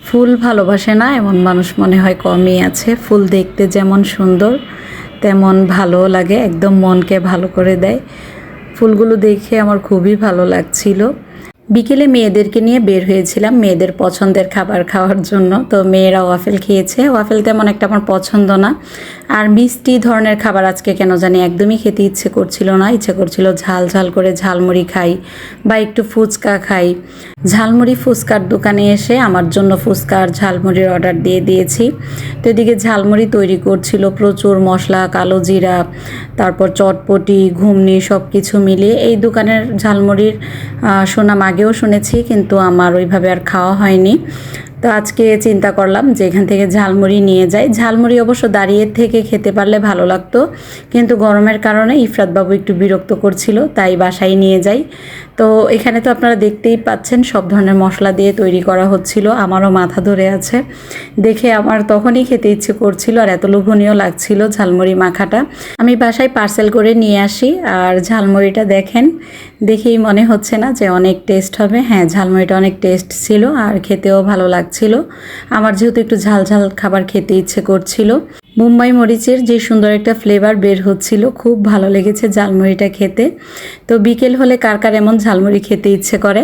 ফুল ভালোবাসে না এমন মানুষ মনে হয় কমই আছে। ফুল দেখতে যেমন সুন্দর তেমন ভালো লাগে, একদম মনকে ভালো করে দেয়। ফুলগুলো দেখে আমার খুবই ভালো লাগছিল। বিকেলে মেয়েদেরকে নিয়ে বের হয়েছিলাম মেয়েদের পছন্দের খাবার খাওয়ার জন্য। তো মেয়েরা ওয়াফেল খেয়েছে। ওয়াফেল তেমন একটা আমার পছন্দ না, আর মিষ্টি ধরনের খাবার আজকে কেন জানি একদমই খেতে ইচ্ছে করছিল না। ইচ্ছে করছিল ঝাল ঝাল করে ঝালমুড়ি খাই বা একটু ফুচকা খাই। ঝালমুড়ি ফুচকার দোকানে এসে আমার জন্য ফুচকা আর ঝালমুড়ির অর্ডার দিয়ে দিয়েছি। তো এদিকে ঝালমুড়ি তৈরি করছিল, প্রচুর মশলা, কালো জিরা, তারপর চটপটি, ঘুমনি সব কিছু মিলিয়ে। এই দোকানের ঝালমুড়ির সুনাম আগেও শুনেছি, কিন্তু আমার ওইভাবে আর খাওয়া হয়নি। তো আজকে চিন্তা করলাম যে এখান থেকে ঝালমুড়ি নিয়ে যাই। ঝালমুড়ি অবশ্য দাঁড়িয়ে থেকে খেতে পারলে ভালো লাগতো, কিন্তু গরমের কারণে ইফরাত বাবু একটু বিরক্ত করছিল, তাই বাসায় নিয়ে যাই। তো এখানে তো আপনারা দেখতেই পাচ্ছেন সব ধরনের মশলা দিয়ে তৈরি করা হচ্ছিল। আমারও মাথা ধরে আছে দেখে, আমার তখনই খেতে ইচ্ছে করছিল আর এত লোভনীয় লাগছিল ঝালমুড়ি মাখাটা। আমি বাসায় পার্সেল করে নিয়ে আসি। আর ঝালমুড়িটা দেখেন, দেখেই মনে হচ্ছে না যে অনেক টেস্ট হবে? হ্যাঁ, ঝালমুড়িটা অনেক টেস্ট ছিল আর খেতেও ভালো লাগছিল। আমার যেহেতু একটু ঝাল ঝাল খাবার খেতে ইচ্ছে করছিল। মুম্বাই মরিচের যে সুন্দর একটা ফ্লেভার বের হচ্ছিল, খুব ভালো লেগেছে ঝালমুড়িটা খেতে। তো বিকেল হলে কার কার এমন ঝালমুড়ি খেতে ইচ্ছে করে?